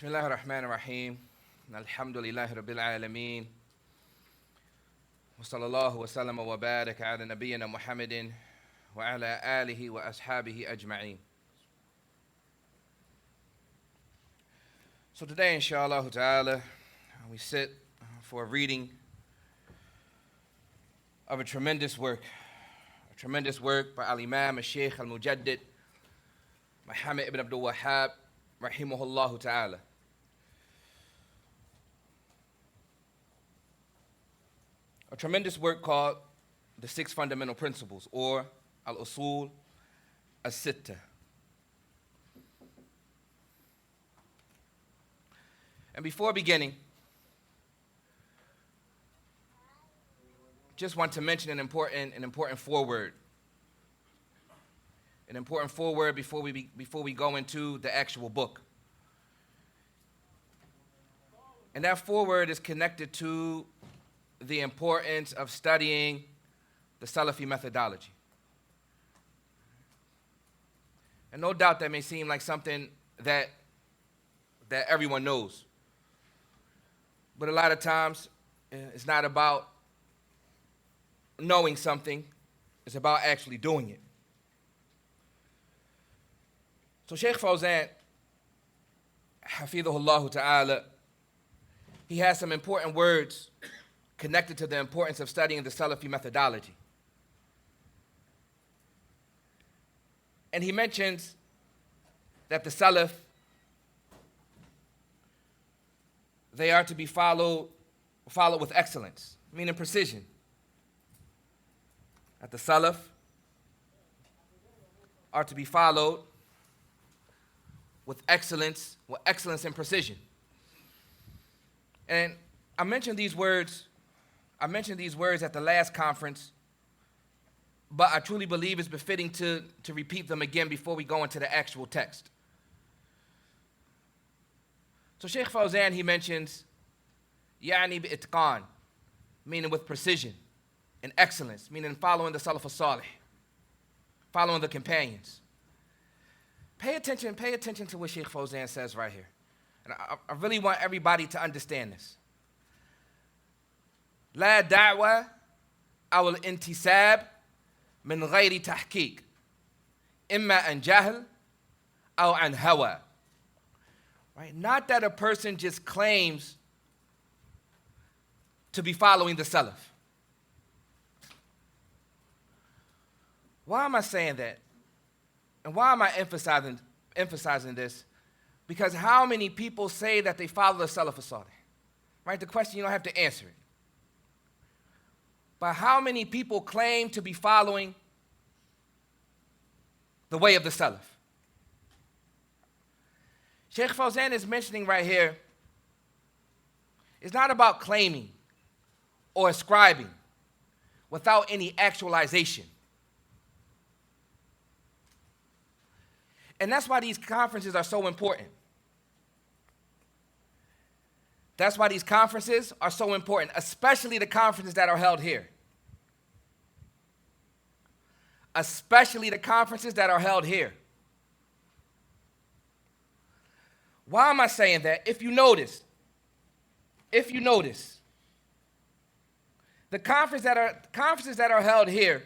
Bismillah ar-Rahman ar-Rahim. Alhamdulillahi Rabbil Alameen. Wa sallallahu wa sallam wa baraka ala nabiyyina Muhammadin wa ala alihi wa ashabihi ajma'een. So today, inshallah ta'ala, we sit for a reading of a tremendous work by Al-Imām, Sheikh, Al-Mujaddid, Muhammad ibn Abdul Wahhab, rahimahullah ta'ala. A tremendous work called The Six Fundamental Principles, or Al-Usul As-Sittah. And before beginning, just want to mention an important foreword. An important foreword before we go into the actual book. And that foreword is connected to the importance of studying the Salafi methodology. And no doubt that may seem like something that everyone knows. But a lot of times, it's not about knowing something, it's about actually doing it. So Sheikh Fawzan, hafidhahullah ta'ala, he has some important words connected to the importance of studying the Salafi methodology. And he mentions that the Salaf, they are to be followed with excellence, meaning precision. That the Salaf are to be followed with excellence and precision. And I mentioned these words at the last conference, but I truly believe it's befitting to repeat them again before we go into the actual text. So Sheikh Fawzan, he mentions, يعني بإتقان, meaning with precision, and excellence, meaning following the Salaf as-Salih, following the companions. Pay attention to what Sheikh Fawzan says right here. And I really want everybody to understand this. لا دعوة أو الانتساب من غير تحقيق إما عن جهل أو عن هوى. Right? Not that a person just claims to be following the Salaf. Why am I saying that? And why am I emphasizing this? Because how many people say that they follow the Salaf as-Salih? Right? The question, you don't have to answer it. But how many people claim to be following the way of the Salaf? Sheikh Fawzan is mentioning right here, it's not about claiming or ascribing without any actualization. And that's why these conferences are so important. That's why these conferences are so important, especially the conferences that are held here. Especially the conferences that are held here. Why am I saying that? If you notice, the conferences that are held here,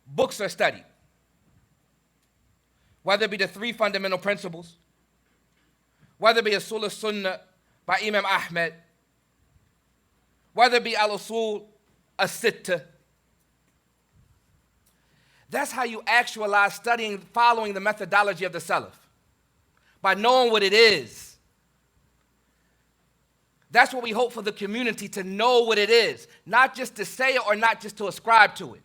books are studied. Whether it be the three fundamental principles, whether it be As-Sunnah by Imām Ahmed, whether it be Al-Usul As-Sittah. That's how you actualize studying, following the methodology of the Salaf, by knowing what it is. That's what we hope for the community, to know what it is, not just to say it or not just to ascribe to it.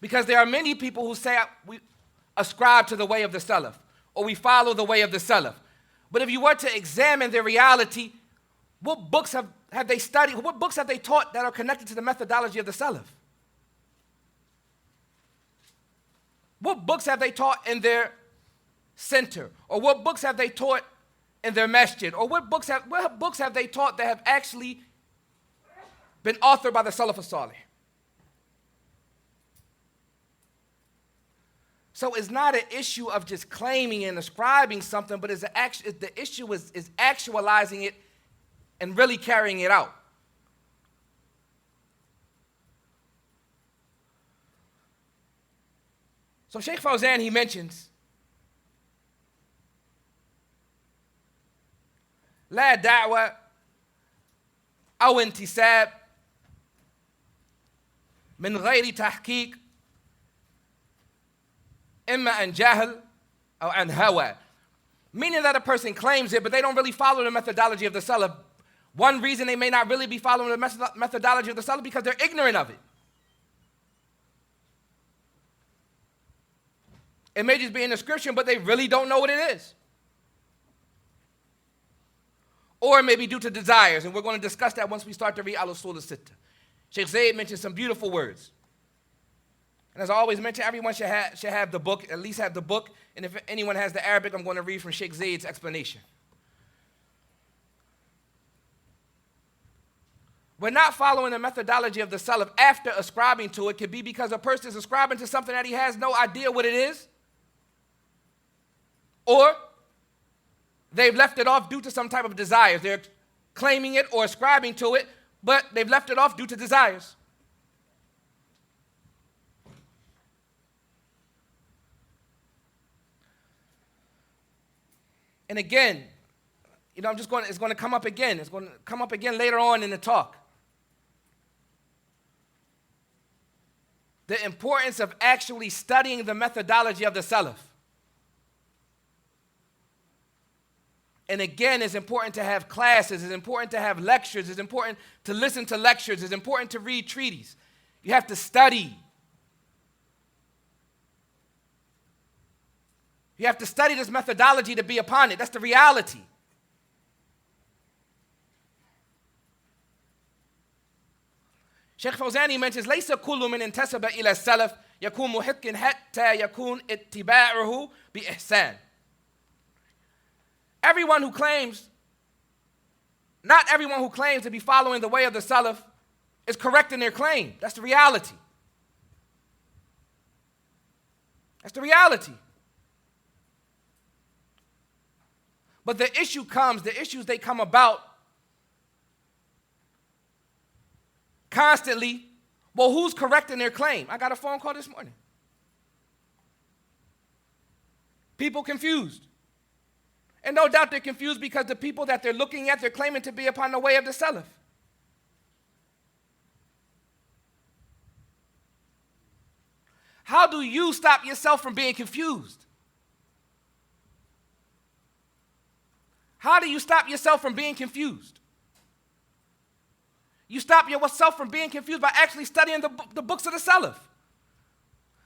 Because there are many people who say we ascribe to the way of the Salaf, or we follow the way of the Salaf. But if you were to examine their reality, what books have they studied, what books have they taught that are connected to the methodology of the Salaf? What books have they taught in their center? Or what books have they taught in their masjid? Or what books have they taught that have actually been authored by the Salaf as-Salih? So it's not an issue of just claiming and ascribing something, but the issue is actualizing it and really carrying it out. So Sheikh Fawzan, he mentions, لا دعوة أو انتساب من غير تحقيق إما عن جهل أو عن هوى. Meaning that a person claims it, but they don't really follow the methodology of the Salaf. One reason they may not really be following the methodology of the Salaf because they're ignorant of it. It may just be in the scripture, but they really don't know what it is. Or it may be due to desires, and we're going to discuss that once we start to read Al-Usul al-Sittah. Sheikh Zayd mentioned some beautiful words. And as I always mention, everyone should have the book, at least have the book. And if anyone has the Arabic, I'm going to read from Sheikh Zayd's explanation. We're not following the methodology of the Salaf after ascribing to it. Could be because a person is ascribing to something that he has no idea what it is. Or they've left it off due to some type of desires. They're claiming it or ascribing to it, but they've left it off due to desires. And again, it's going to come up again. It's going to come up again later on in the talk. The importance of actually studying the methodology of the Salaf. And again, it's important to have classes, it's important to have lectures, it's important to listen to lectures, it's important to read treatises. You have to study. You have to study this methodology to be upon it. That's the reality. Sheikh Fawzani mentions, ليس كل من انتسب إلى السلف يكون محقا حتى يكون اتباعه بإحسان. Not everyone who claims to be following the way of the Salaf is correct in their claim. That's the reality. That's the reality. But the issues they come about constantly. Well, who's correct in their claim? I got a phone call this morning. People confused. And no doubt they're confused because the people that they're looking at, they're claiming to be upon the way of the Salaf. How do you stop yourself from being confused? How do you stop yourself from being confused? You stop yourself from being confused by actually studying the books of the Salaf.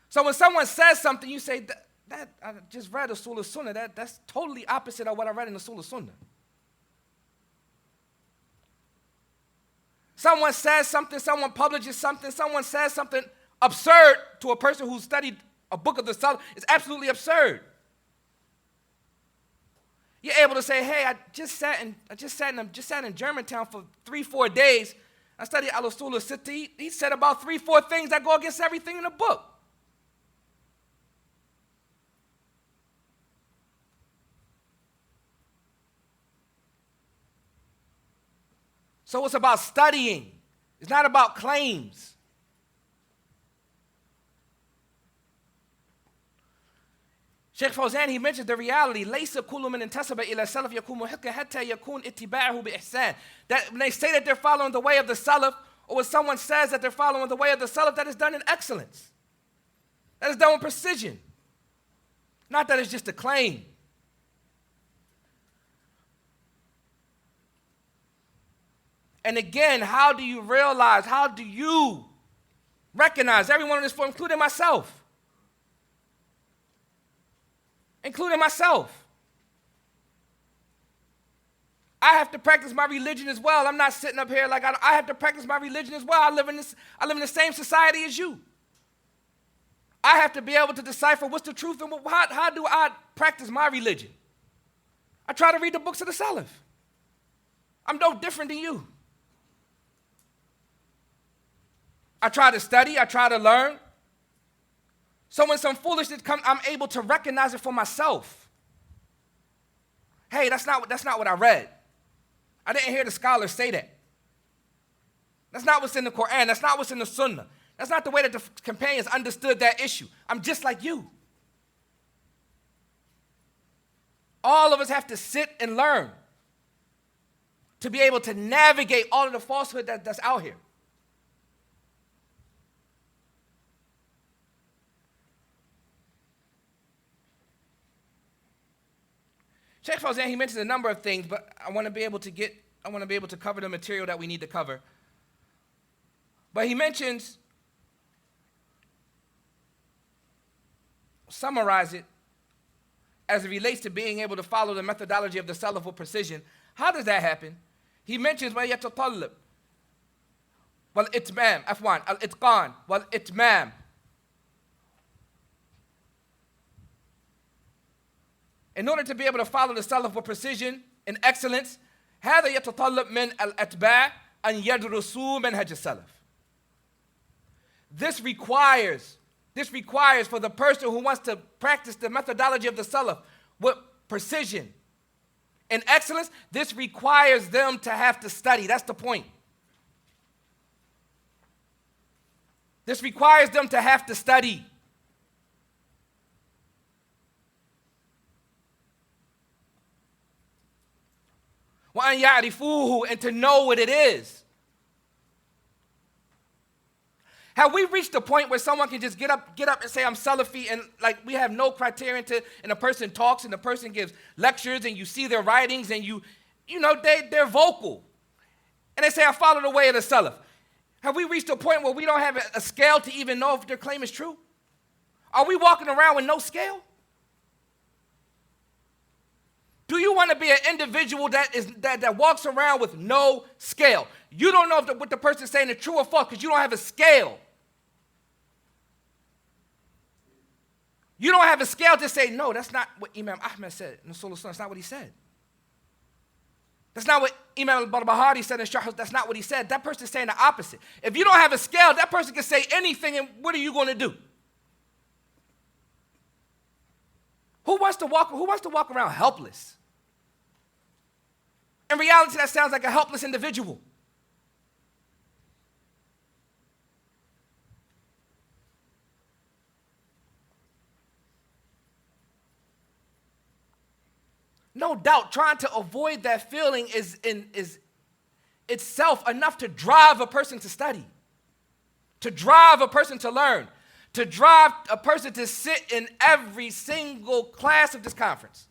So when someone says something, you say, that I just read Usul al-Sunnah, that's totally opposite of what I read in Usul al-Sunnah. Someone says something, someone publishes something, someone says something absurd to a person who studied a book of the Salaf. It's absolutely absurd. You're able to say, hey, I just sat in Germantown for 3-4 days. I studied Al-Usul al-Sittah. He said about 3-4 things that go against everything in the book. So it's about studying. It's not about claims. Sheikh Fawzan, he mentioned the reality. لَيْسَ كُلُّ مِنْ انْتَسَبَ إِلَى السَّلَفِ يَكُونُ مُحِقًّا حَتَّى يَكُونَ اتِّبَاعُهُ بِإِحْسَانٍ. That when they say that they're following the way of the Salaf, or when someone says that they're following the way of the Salaf, that is done in excellence. That is done with precision. Not that it's just a claim. And again, how do you recognize, everyone on this floor, including myself, I have to practice my religion as well. I'm not sitting up here like I have to practice my religion as well. I live in the same society as you. I have to be able to decipher what's the truth and how do I practice my religion. I try to read the books of the Salaf. I'm no different than you. I try to study, I try to learn. So when some foolishness comes, I'm able to recognize it for myself. Hey, that's not what I read. I didn't hear the scholars say that. That's not what's in the Qur'an. That's not what's in the Sunnah. That's not the way that the companions understood that issue. I'm just like you. All of us have to sit and learn to be able to navigate all of the falsehood that's out here. Sheikh Fawzan, he mentions a number of things, but I want to be able to cover the material that we need to cover. But he mentions, summarize it, as it relates to being able to follow the methodology of the Salaf with precision. How does that happen? He mentions وَيَتَطَلَّبْ وَالْإِتْمَامِ الْإِتْقَانِ وَالْإِتْمَامِ. In order to be able to follow the Salaf with precision and excellence, هذا يتطلب من الأتباع أن يدرسوا منهج السلف. This requires for the person who wants to practice the methodology of the Salaf with precision and excellence, this requires them to have to study. That's the point. This requires them to have to study. وَأَنْ يَعْرِفُوهُ, and to know what it is. Have we reached a point where someone can just get up and say, I'm Salafi, and like we have no criterion and a person talks and the person gives lectures and you see their writings and they're vocal. And they say, I follow the way of the Salaf. Have we reached a point where we don't have a scale to even know if their claim is true? Are we walking around with no scale? Do you want to be an individual that walks around with no scale? You don't know if what the person is saying is true or false because you don't have a scale. You don't have a scale to say, no, that's not what Imam Ahmed said in the Sunnah. That's not what he said. That's not what Imam al-Barbahari said in Sheikh. That's not what he said. That person is saying the opposite. If you don't have a scale, that person can say anything, and what are you going to do? Who wants to walk around helpless? In reality, that sounds like a helpless individual. No doubt, trying to avoid that feeling is itself enough to drive a person to study, to drive a person to learn, to drive a person to sit in every single class of this conference.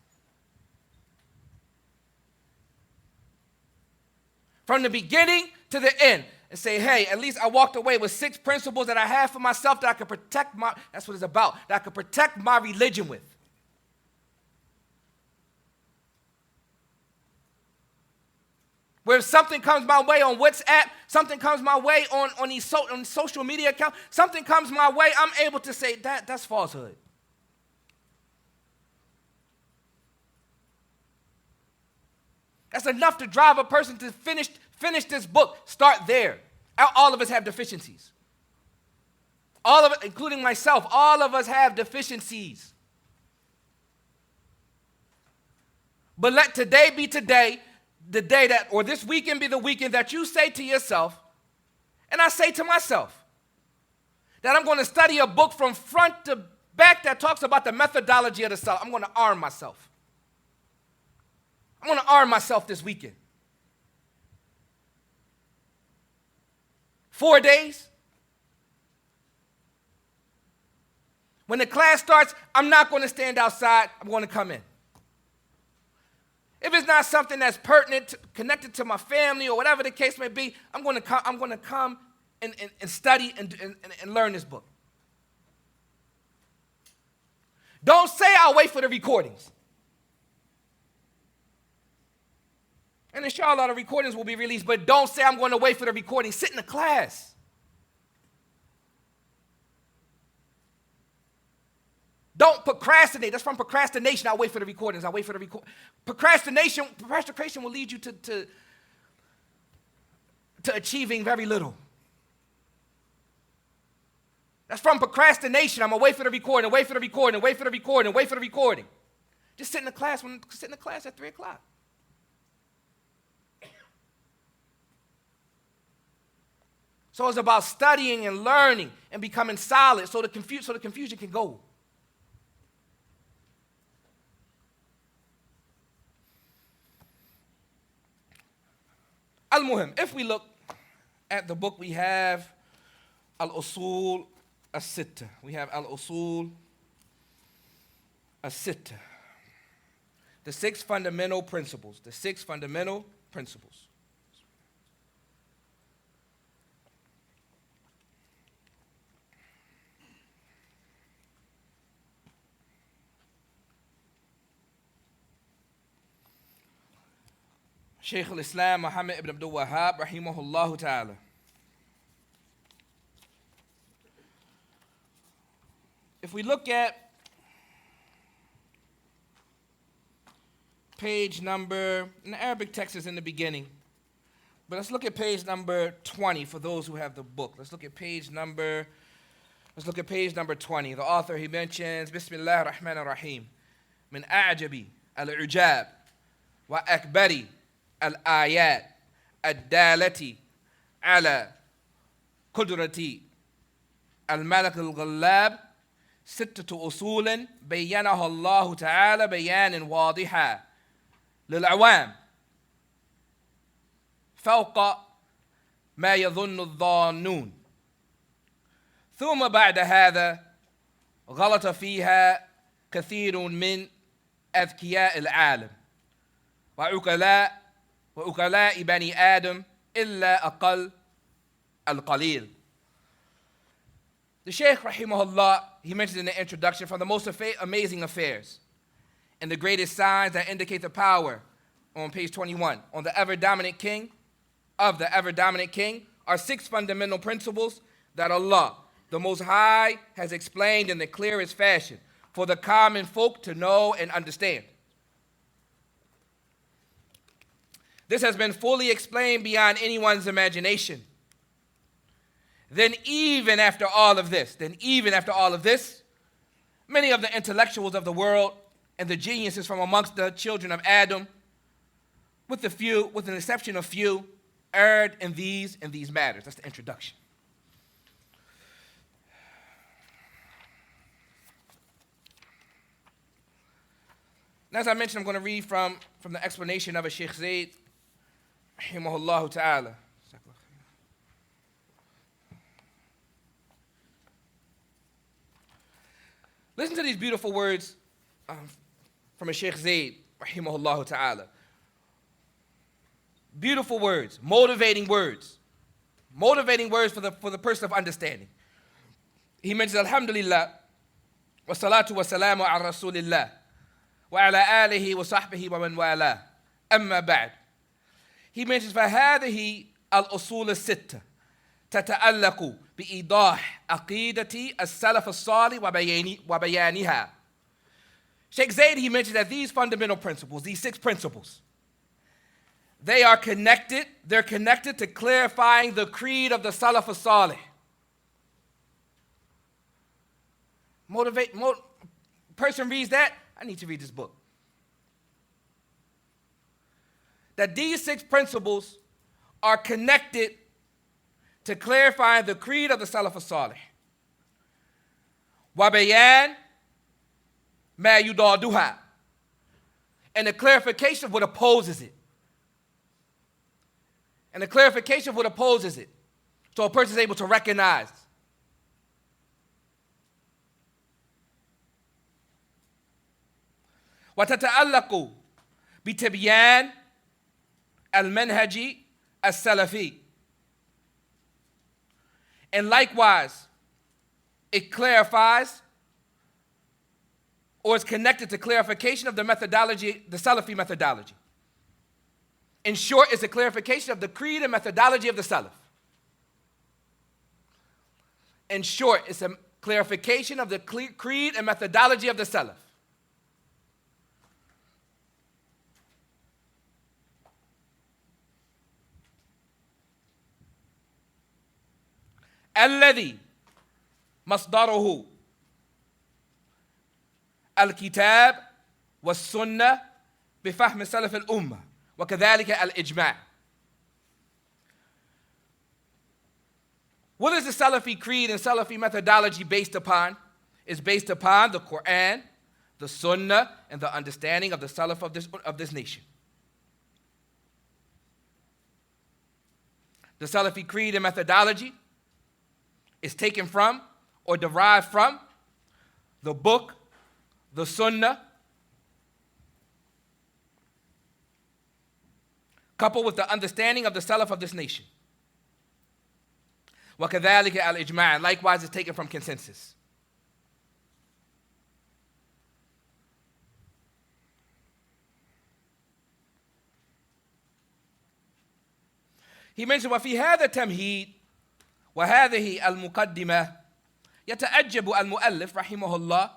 From the beginning to the end, and say, hey, at least I walked away with 6 principles that I have for myself that I could protect that's what it's about, that I could protect my religion with. Where if something comes my way on WhatsApp, something comes my way on these social media accounts, something comes my way, I'm able to say that's falsehood. That's enough to drive a person to finish this book. Start there. All of us have deficiencies. All of it, including myself, all of us have deficiencies. But let today be today, the day that, or this weekend be the weekend that you say to yourself, and I say to myself, that I'm going to study a book from front to back that talks about the methodology of the Salaf. I'm going to arm myself. I'm going to arm myself this weekend. 4 days. When the class starts, I'm not going to stand outside. I'm going to come in. If it's not something that's pertinent, connected to my family or whatever the case may be, I'm going to come and study and learn this book. Don't say I'll wait for the recordings. And inshallah, the recordings will be released, but don't say I'm going to wait for the recording. Sit in the class. Don't procrastinate. That's from procrastination. I'll wait for the recordings. I'll wait for the record. Procrastination will lead you to achieving very little. That's from procrastination. I'm going to wait for the recording, wait for the recording, wait for the recording, wait for the recording. Just sit in the class at 3 o'clock. So it's about studying and learning and becoming solid so the confusion can go. Al-Muhim, if we look at the book, we have Al-Usul As-Sitta. We have Al-Usul As-Sitta. The 6 fundamental principles. The 6 fundamental principles. Sheikh al-Islam Muhammad ibn Abdul Wahhab rahimahullah ta'ala. If we look at page number, in the Arabic text is in the beginning, but let's look at page number 20 for those who have the book. Let's look at page number 20. The author, he mentions, Bismillah ar-Rahman ar-Rahim, min a'jabi al-ujab wa akbari al-ayat ad-dalati ala qudrati al-Malik al-Ghallab ستة أصول بينها الله تعالى بيانا واضحا للعوام فوق ما يظن الظانون ثم بعد هذا غلط فيها كثير من أذكياء العالم وعقلاء بني آدم إلا أقل القليل. The Sheikh, rahimahullah, he mentions in the introduction, from the most amazing affairs and the greatest signs that indicate the power, on page 21, on the ever-dominant king, are 6 fundamental principles that Allah, the Most High, has explained in the clearest fashion for the common folk to know and understand. This has been fully explained beyond anyone's imagination. Then even after all of this, many of the intellectuals of the world and the geniuses from amongst the children of Adam, with an exception of few, erred in these matters. That's the introduction. And as I mentioned, I'm going to read from the explanation of a Sheikh Zayd, rahimahullah ta'ala. Listen to these beautiful words from a Sheikh Zayd, rahimahullah ta'ala. Beautiful words, motivating words for the person of understanding. He mentions, Alhamdulillah, wa salatu wa salamu ala Rasulillah, wa ala alihi wa sahbihi wa man wala, amma ba'd. He mentions, فهذه الأصول الستة تتعلق بإيضاح عقيدة السلف الصالح وبيانها. Sheikh Zayd, he mentioned that these fundamental principles, these 6 principles, they're connected to clarifying the creed of the Salaf as-Salih. Person reads that, I need to read this book. That these 6 principles are connected to clarify the creed of the Salaf as-Salih. وَبَيَانْ مَا يُضَادُهَا. And the clarification of what opposes it. So a person is able to recognize. وَتَتَعَلَّقُ بِتِبْيَانِ الْمَنْهَجِ السَّلَفِي. And likewise, it clarifies or is connected to clarification of the methodology, the Salafi methodology. In short, it's a clarification of the creed and methodology of the Salaf. In short, it's a clarification of the creed and methodology of the Salaf. الذي مصدره الكتاب والسنة بفهم سلف الأمة وكذلك الإجماع. What is the Salafi creed and Salafi methodology based upon? It's based upon the Qur'an, the Sunnah, and the understanding of the Salaf of this nation. The Salafi creed and methodology is taken from or derived from the book, the Sunnah, coupled with the understanding of the Salaf of this nation. وَكَذَلِكَ الْإِجْمَاعِ. Likewise, it's taken from consensus. He mentioned وفي هذا التمهيد وهذه المقدمة يتعجب المؤلف رحمه الله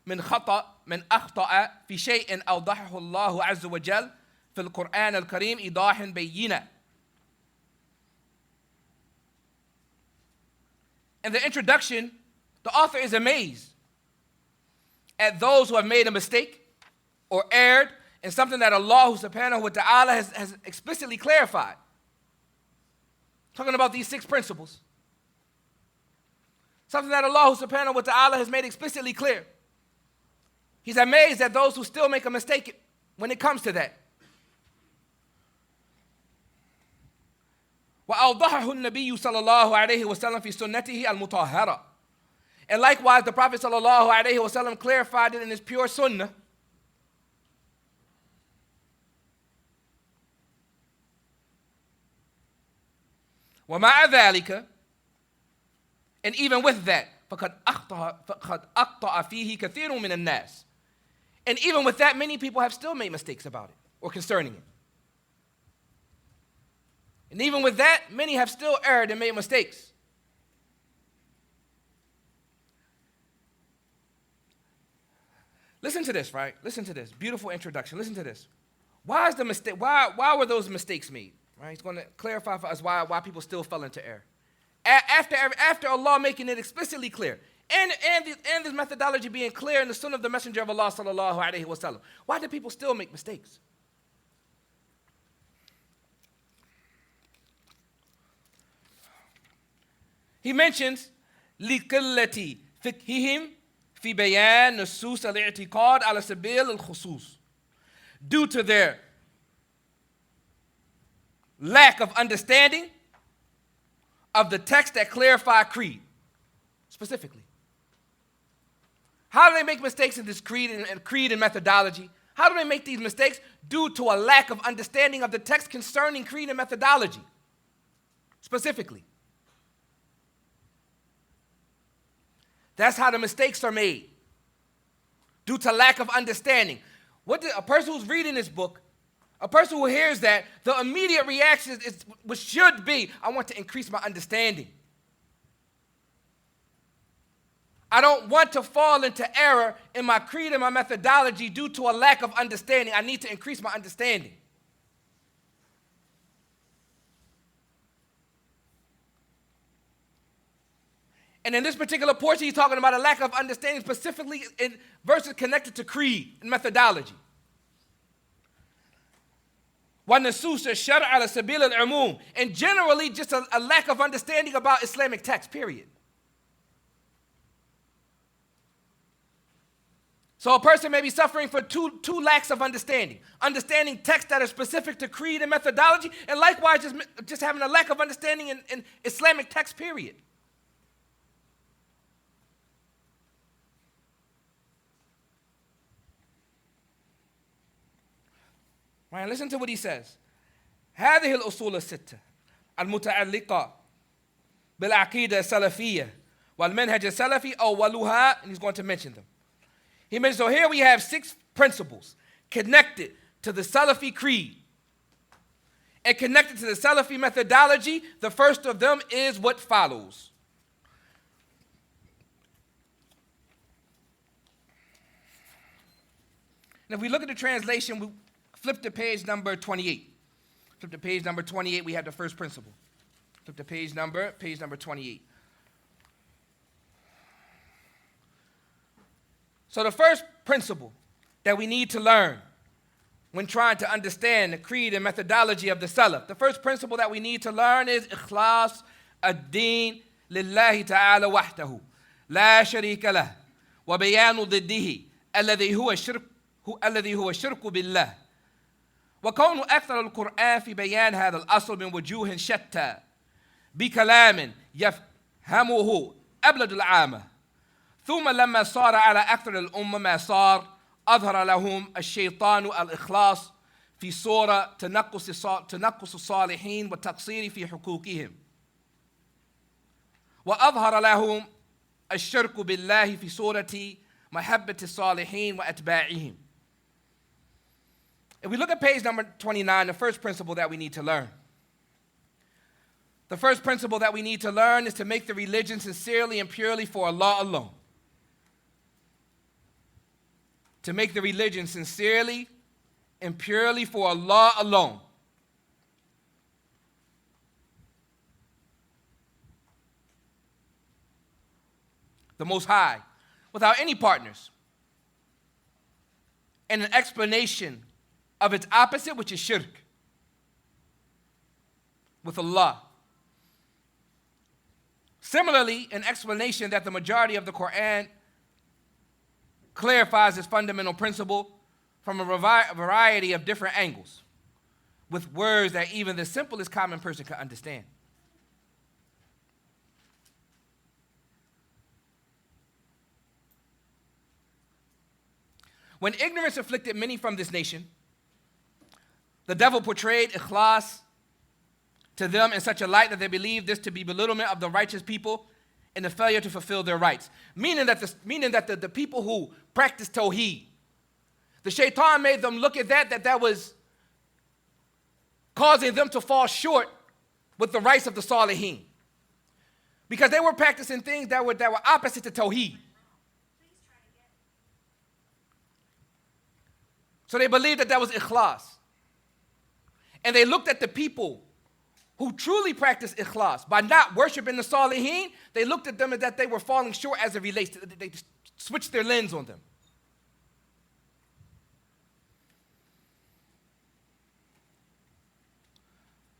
من أخطأ في شيء أوضحه الله عز وجل في القرآن الكريم إيضاح بينا. In the introduction, the author is amazed at those who have made a mistake or erred in something that Allah subhanahu wa ta'ala has explicitly clarified. Talking about these 6 principles. Something that Allah subhanahu wa ta'ala has made explicitly clear. He's amazed at those who still make a mistake when it comes to that. وأوضحه النبي صلى الله عليه وسلم في سنته المطهرة. And likewise, the Prophet صلى الله عليه وسلم clarified it in his pure sunnah. ومع ذلك, and even with that, فقد أخطأ فيه كثير من الناس. And even with that, many people have still made mistakes about it or concerning it. And even with that, many have still erred and made mistakes. Listen to this, right? Listen to this. Beautiful introduction. Listen to this. Why is the mistake? Why were those mistakes made? Right? He's going to clarify for us why people still fell into error. After Allah making it explicitly clear, and this methodology being clear in the Sunnah of the Messenger of Allah sallallahu alaihi wasallam, why do people still make mistakes? He mentions لِقِلَّةِ فِقْهِهِمْ فِي بَيَانِ نُصُوصِ الْاعْتِقَادِ عَلَى سَبِيلِ الْخُصُوصِ. Due to their lack of understanding of the text that clarify creed, specifically. How do they make mistakes in this creed and methodology? How do they make these mistakes? Due to a lack of understanding of the text concerning creed and methodology, specifically. That's how the mistakes are made, due to lack of understanding. A person who's reading this book, a person who hears that, the immediate reaction is what should be, I want to increase my understanding. I don't want to fall into error in my creed and my methodology due to a lack of understanding. I need to increase my understanding. And in this particular portion, he's talking about a lack of understanding, specifically in verses connected to creed and methodology. وَالنُّصُوصُ الشَّرْعَ عَلَى سَبِيلِ الْعُمُومِ. And generally, just a lack of understanding about Islamic text, period. So a person may be suffering for two lacks of understanding. Understanding texts that are specific to creed and methodology, and likewise just having a lack of understanding in Islamic text, period. Right, listen to what he says. هذه الأصول الستة المتعلقة بالعقيدة السلفية والمنهج السلفي أولها, and he's going to mention them. He mentions, so here we have 6 principles connected to the Salafi creed and connected to the Salafi methodology. The first of them is what follows. And if we look at the translation, we flip to page number 28. Flip to page number 28, we have the first principle. Flip to page number 28. So the first principle that we need to learn when trying to understand the creed and methodology of the Salaf, the first principle that we need to learn is ikhlas ad-din lillahi ta'ala wahdahu la sharika lah wa bayanu ضده الذي هو الشرك بالله وكون أكثر القرآن في بيان هذا الأصل من وجوه شتى بكلام يفهمه أبلد العامة ثم لما صار على أكثر الأمة ما صار أظهر لهم الشيطان الإخلاص في صورة تنقص الصالحين والتقصير في حقوقهم وأظهر لهم الشرك بالله في صورة محبة الصالحين وأتباعهم. If we look at page number 29, the first principle that we need to learn. The first principle that we need to learn is to make the religion sincerely and purely for Allah alone. To make the religion sincerely and purely for Allah alone. The Most High, without any partners. And an explanation of its opposite, which is shirk, with Allah. Similarly, an explanation that the majority of the Qur'an clarifies this fundamental principle from a variety of different angles, with words that even the simplest common person can understand. When ignorance afflicted many from this nation, the devil portrayed ikhlas to them in such a light that they believed this to be belittlement of the righteous people and the failure to fulfill their rights. Meaning that the people who practice tawheed, the shaitan made them look at that was causing them to fall short with the rights of the salihin. Because they were practicing things that were opposite to tawheed. So they believed that was ikhlas. And they looked at the people who truly practiced ikhlas by not worshiping the salihin. They looked at them as that they were falling short as it relates to, they switched their lens on them.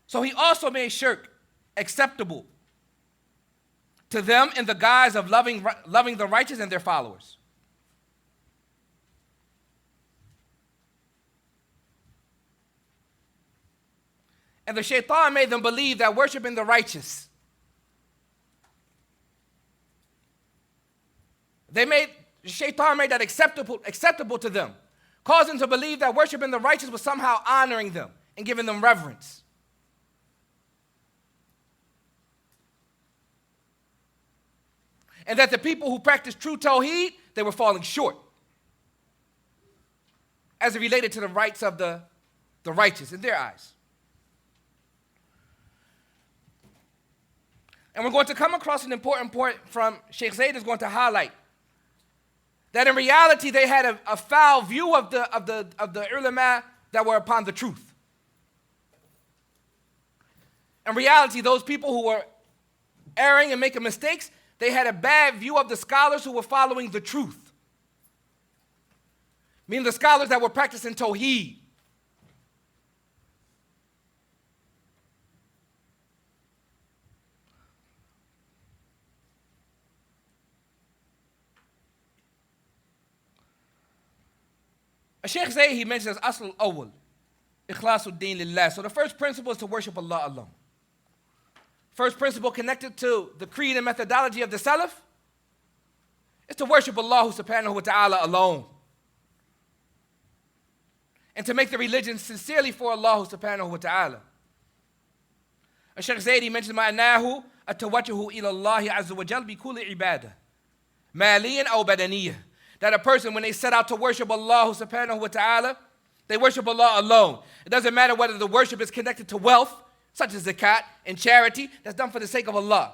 So he also made shirk acceptable to them in the guise of loving the righteous and their followers. And the shaitan made them believe that worshiping the righteous, shaitan made that acceptable to them, causing them to believe that worshiping the righteous was somehow honoring them and giving them reverence. And that the people who practiced true tawheed, they were falling short as it related to the rights of the righteous in their eyes. And we're going to come across an important point from Sheikh Zayd is going to highlight that in reality they had a foul view of the ulama that were upon the truth. In reality, those people who were erring and making mistakes, they had a bad view of the scholars who were following the truth. Meaning the scholars that were practicing tawheed. Sheikh Zayd, he mentions Asl al-Awwal, Ikhlasuddin lillah. So the first principle is to worship Allah alone. First principle connected to the creed and methodology of the Salaf is to worship Allah subhanahu wa ta'ala alone. And to make the religion sincerely for Allah subhanahu wa ta'ala. Sheikh Zayd, he mentions ma'anahu at-tawajjuhu ila Allah azza wa jal bi kulli ibadah, maliyan aw badaniyah. That a person, when they set out to worship Allah subhanahu wa ta'ala, they worship Allah alone. It doesn't matter whether the worship is connected to wealth, such as zakat and charity, that's done for the sake of Allah.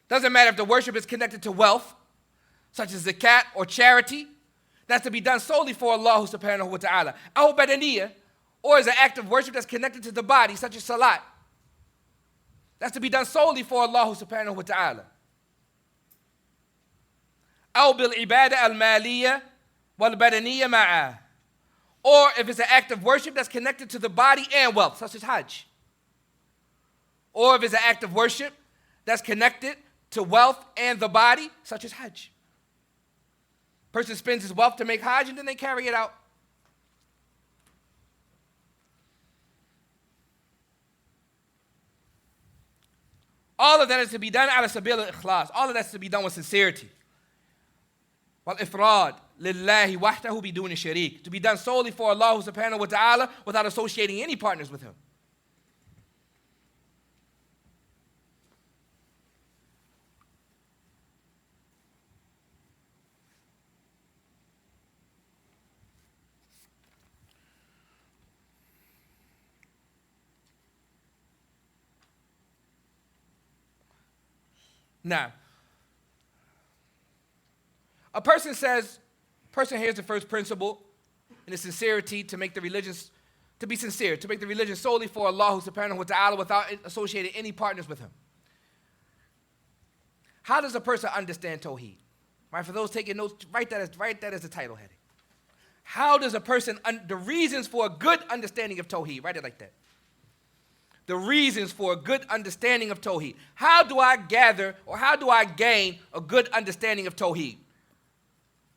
Doesn't matter if the worship is connected to wealth, such as zakat or charity, that's to be done solely for Allah subhanahu wa ta'ala. Aw badaniyah, or as an act of worship that's connected to the body, such as salat. That's to be done solely for Allah subhanahu wa ta'ala. أو بالعبادة المالية والبدنية معا. Or if it's an act of worship that's connected to the body and wealth, such as Hajj. Or if it's an act of worship that's connected to wealth and the body, such as Hajj. Person spends his wealth to make Hajj and then they carry it out. All of that is to be done ala sabil al-ikhlas. All of that is to be done with sincerity. Wal-ifrad lillahi wahdahu biduni sharik. To be done solely for Allah subhanahu wa ta'ala without associating any partners with him. Now, a person hears the first principle in the sincerity to make the religious, to be sincere, to make the religion solely for Allah subhanahu wa ta'ala without associating any partners with him. How does a person understand Tawheed? Right, for those taking notes, write that as the title heading. How does a person, the reasons for a good understanding of Tawheed, write it like that. The reasons for a good understanding of Tawheed. How do I gather or how do I gain a good understanding of Tawheed?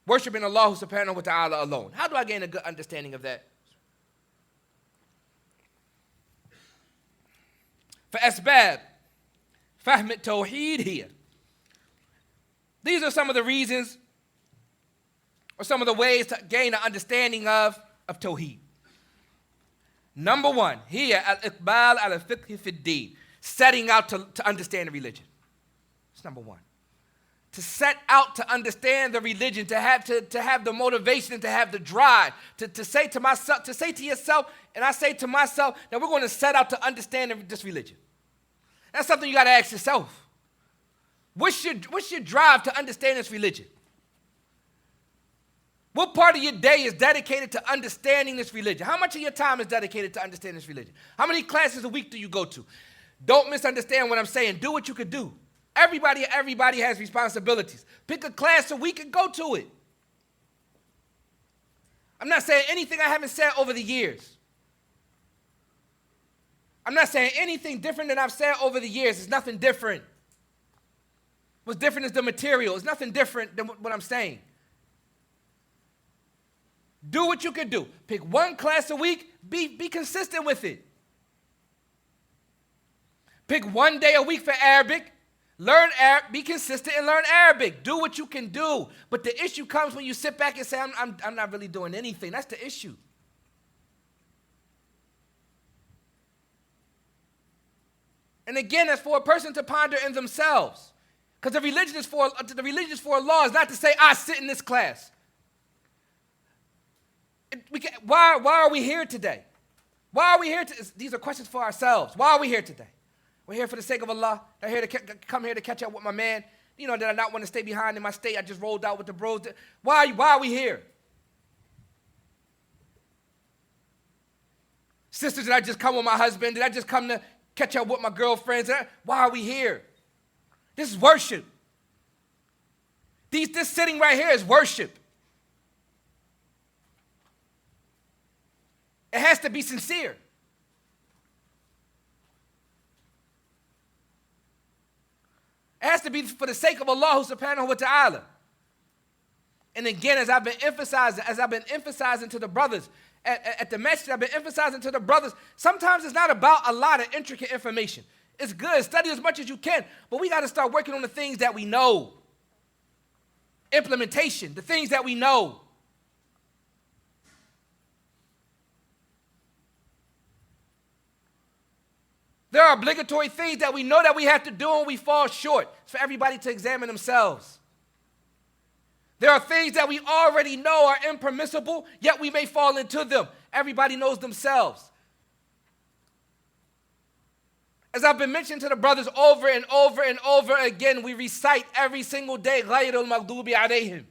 Worshipping Allah subhanahu wa ta'ala alone. How do I gain a good understanding of that? فأسباب فهم التوحيد here. These are some of the reasons or some of the ways to gain an understanding of Tawheed. Number one, here, al-iqbal al-fiqh fi ad-din, setting out to understand the religion. That's number one. To set out to understand the religion, to have the motivation, to have the drive, to say to myself, to say to yourself, and I say to myself, that we're going to set out to understand this religion. That's something you got to ask yourself. What's your drive to understand this religion? What part of your day is dedicated to understanding this religion? How much of your time is dedicated to understanding this religion? How many classes a week do you go to? Don't misunderstand what I'm saying. Do what you could do. Everybody has responsibilities. Pick a class a week and go to it. I'm not saying anything I haven't said over the years. I'm not saying anything different than I've said over the years. It's nothing different. What's different is the material. It's nothing different than what I'm saying. Do what you can do. Pick one class a week. Be consistent with it. Pick one day a week for Arabic. Learn Arabic. Be consistent and learn Arabic. Do what you can do. But the issue comes when you sit back and say, I'm not really doing anything. That's the issue. And again, that's for a person to ponder in themselves. Because the religion is for Allah is not to say, I sit in this class. Why are we here today? Why are we here? These are questions for ourselves. Why are we here today? We're here for the sake of Allah. I'm here to come here to catch up with my man. You know, did I not want to stay behind in my state? I just rolled out with the bros. Why are we here? Sisters, did I just come with my husband? Did I just come to catch up with my girlfriends? Why are we here? This is worship. This sitting right here is worship. It has to be sincere. It has to be for the sake of Allah subhanahu wa ta'ala. And again, as I've been emphasizing to the brothers at the Masjid, I've been emphasizing to the brothers, sometimes it's not about a lot of intricate information. It's good, study as much as you can, but we got to start working on the things that we know. Implementation, the things that we know. There are obligatory things that we know that we have to do and we fall short. It's for everybody to examine themselves. There are things that we already know are impermissible, yet we may fall into them. Everybody knows themselves. As I've been mentioning to the brothers over and over and over again, we recite every single day, غَيْرُ الْمَغْضُوبِ عَلَيْهِمْ.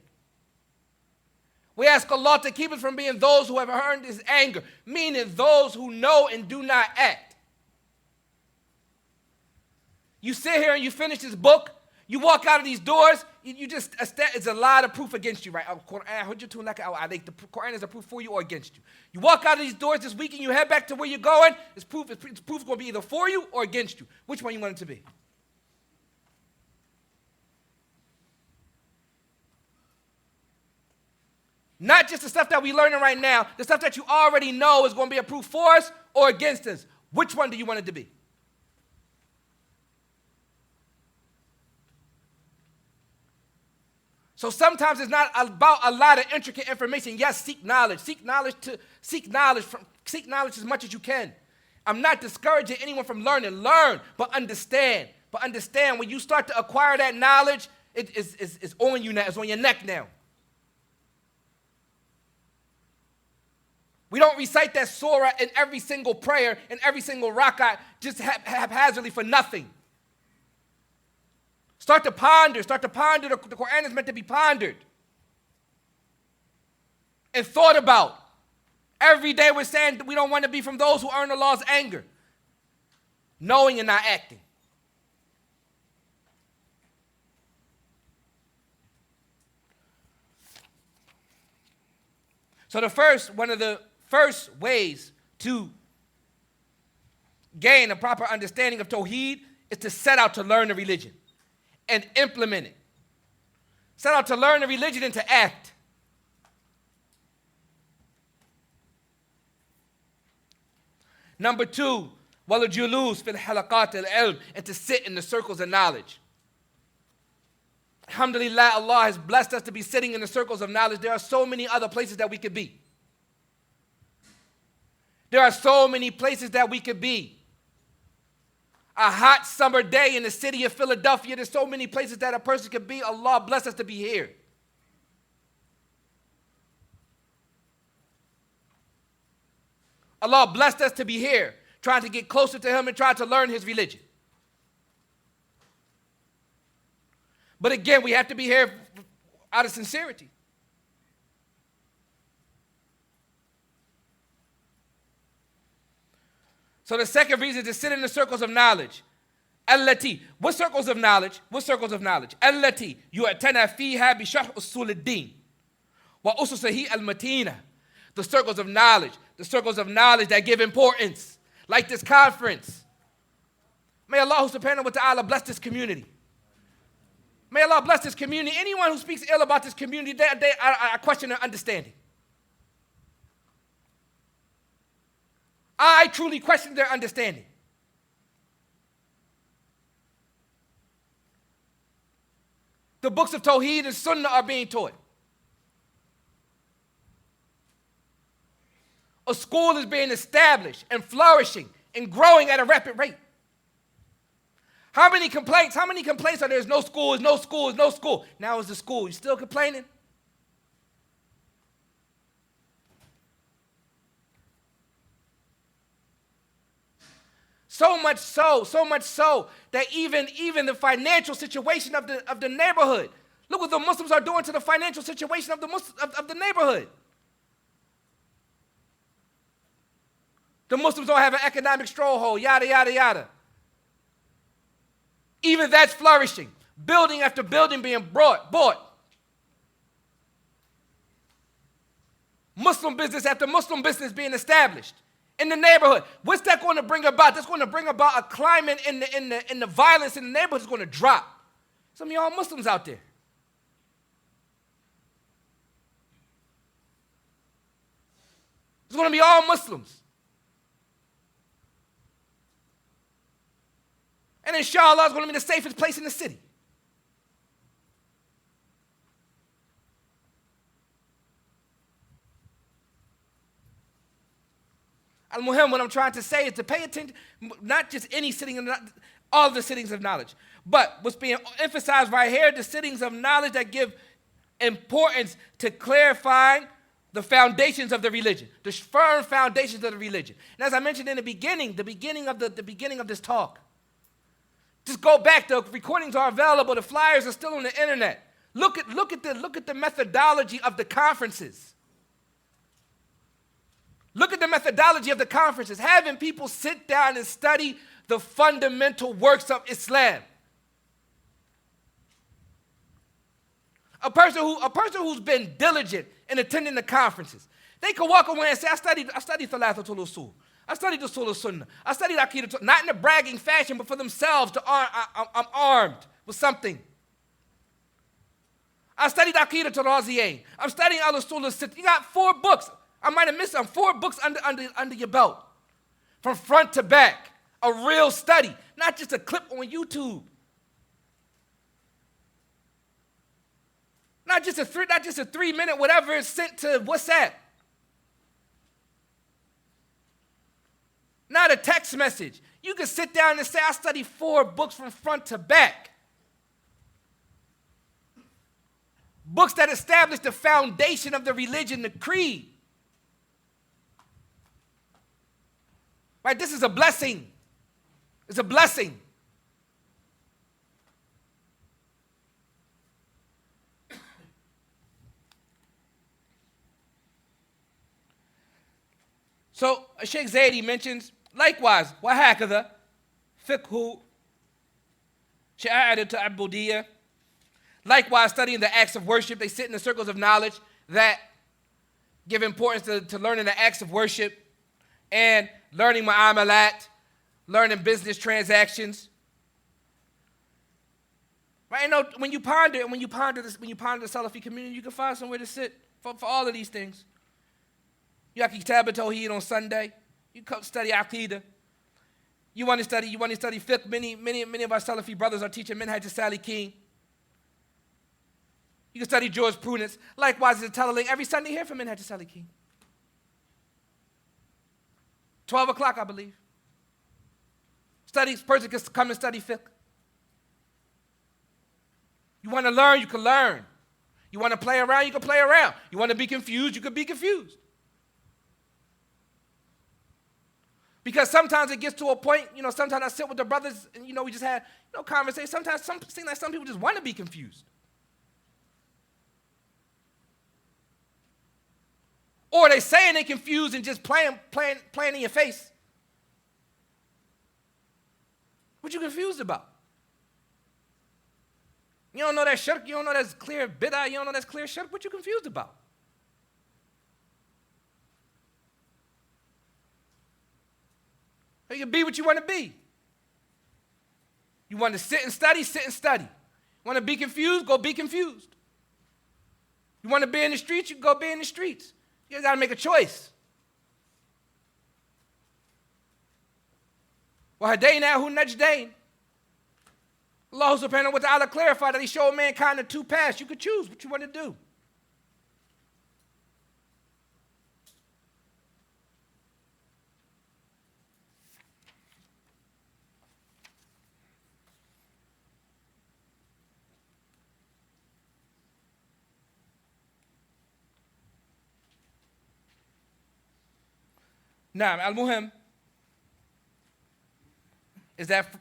We ask Allah to keep us from being those who have earned His anger, meaning those who know and do not act. You sit here and you finish this book, You walk out of these doors, it's a lot of proof against you, right? The Qur'an is a proof for you or against you. You walk out of these doors this week and you head back to where you're going, it's proof going to be either for you or against you. Which one you want it to be? Not just the stuff that we're learning right now, the stuff that you already know is going to be a proof for us or against us. Which one do you want it to be? So sometimes it's not about a lot of intricate information. Yes, seek knowledge. Seek knowledge as much as you can. I'm not discouraging anyone from learning. Learn, but understand. But understand when you start to acquire that knowledge, it's on you now. It's on your neck now. We don't recite that surah in every single prayer, in every single rak'ah, just haphazardly for nothing. Start to ponder. The Qur'an is meant to be pondered and thought about. Every day we're saying we don't want to be from those who earn Allah's anger, knowing and not acting. So one of the first ways to gain a proper understanding of Tawheed is to set out to learn the religion and implement it. Set out to learn the religion and to act. Number 2, وَالْجُلُوسِ فِي الْحَلَقَاتِ الْعِلْمِ, and to sit in the circles of knowledge. Alhamdulillah, Allah has blessed us to be sitting in the circles of knowledge. There are so many other places that we could be. There are so many places that we could be. A hot summer day in the city of Philadelphia, there's so many places that a person could be. Allah bless us to be here. Allah blessed us to be here, trying to get closer to Him and trying to learn His religion. But again, we have to be here out of sincerity. So the second reason is to sit in the circles of knowledge. Allati. What circles of knowledge? Allati yu'tana fiha bi sharh usul ad-din wa ususihi al-matina. The circles of knowledge that give importance, like this conference. May Allah subhanahu wa ta'ala bless this community. May Allah bless this community. Anyone who speaks ill about this community, I question their understanding. I truly question their understanding. The books of Tawheed and Sunnah are being taught. A school is being established and flourishing and growing at a rapid rate. How many complaints are there? No school, no school, no school. Now it's the school. You still complaining? So much so that even the financial situation of the neighborhood. Look what the Muslims are doing to the financial situation of the neighborhood. The Muslims don't have an economic stronghold, yada, yada, yada. Even that's flourishing. Building after building being bought. Muslim business after Muslim business being established in the neighborhood. What's that going to bring about? That's going to bring about a climate in the violence in the neighborhood is going to drop. Some of y'all Muslims out there. It's going to be all Muslims. And inshallah, it's going to be the safest place in the city. Al-Muhim, what I'm trying to say is to pay attention, not just any sitting, all the sittings of knowledge. But what's being emphasized right here, the sittings of knowledge that give importance to clarifying the foundations of the religion, the firm foundations of the religion. And as I mentioned in the beginning of this talk, just go back. The recordings are available. The flyers are still on the internet. Look at the methodology of the conferences. Look at the methodology of the conferences. Having people sit down and study the fundamental works of Islam. A person who's been diligent in attending the conferences, they can walk away and say, I studied Thalathatul Usul. I studied the Sunnah. I studied Aqidah, not in a bragging fashion, but for themselves I'm armed with something. I studied Aqidah to Raziyain. I'm studying Al-Usul al-Sitt. You got 4 books. I might have missed some. 4 books under your belt. From front to back. A real study. Not just a clip on YouTube. Not just a 3-minute whatever is sent to WhatsApp. Not a text message. You can sit down and say, I studied 4 books from front to back. Books that establish the foundation of the religion, the creed. Right? This is a blessing. It's a blessing. So Sheikh Zaidi mentions, likewise, وَهَكَذَا فِقْهُ شَعَائِرِ التَّعَبُّدِيَّةِ. Likewise, studying the acts of worship, they sit in the circles of knowledge that give importance to learning the acts of worship and learning mu'amalat, learning business transactions. Right? You know, when you ponder the Salafi community, you can find somewhere to sit for all of these things. You have Kitab al-Tawheed on Sunday. You come study Aqidah. You want to study fiqh. Many of our Salafi brothers are teaching Minhaj al-Salikin. You can study jurisprudence. Likewise, it's a telling every Sunday here from Minhaj al-Salikin. 12 o'clock, I believe. Person can come and study fiqh. You want to learn, you can learn. You want to play around, you can play around. You want to be confused, you can be confused. Because sometimes it gets to a point, sometimes I sit with the brothers and, we just had, conversation. Sometimes it seems like some people just want to be confused. Or they saying they confused and just playing in your face. What you confused about? You don't know that shirk, you don't know that's clear bid'ah, you don't know that's clear shirk. What you confused about? You can be what you want to be. You want to sit and study, sit and study. You want to be confused, go be confused. You want to be in the streets, you can go be in the streets. You got to make a choice. وَهَدَيْنَاهُ النَّجْدَيْنِ. Allah subhanahu wa ta'ala clarified that He showed mankind the 2 paths. You could choose what you want to do. Now, al-muhim is that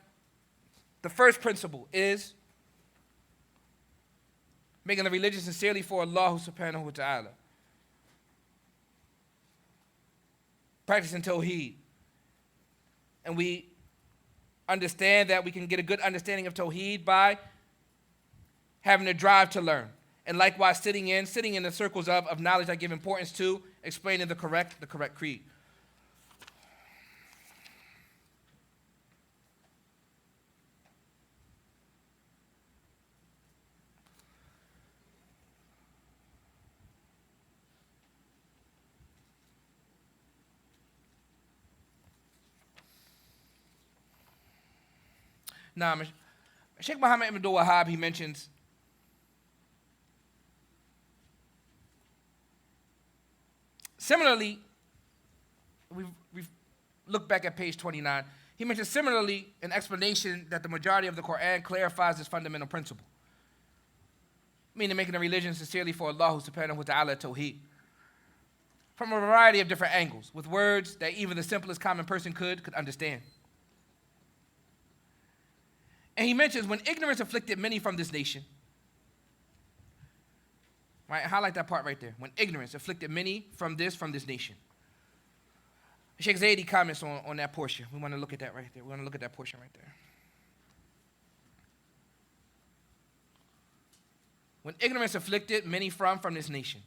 the first principle is making the religion sincerely for Allah subhanahu wa ta'ala. Practicing Tawheed. And we understand that we can get a good understanding of Tawheed by having a drive to learn. And likewise, sitting in the circles of knowledge that give importance to explaining the correct creed. Now, Sheikh Muhammad ibn Abdul Wahhab, he mentions similarly, we've looked back at page 29. He mentions similarly an explanation that the majority of the Qur'an clarifies this fundamental principle, meaning making a religion sincerely for Allah subhanahu wa ta'ala tawheed, from a variety of different angles, with words that even the simplest common person could understand. And he mentions when ignorance afflicted many from this nation. Right? Highlight that part right there. When ignorance afflicted many from this nation. Sheikh Zaidi comments on that portion. We want to look at that right there. We want to look at that portion right there. When ignorance afflicted many from this nation.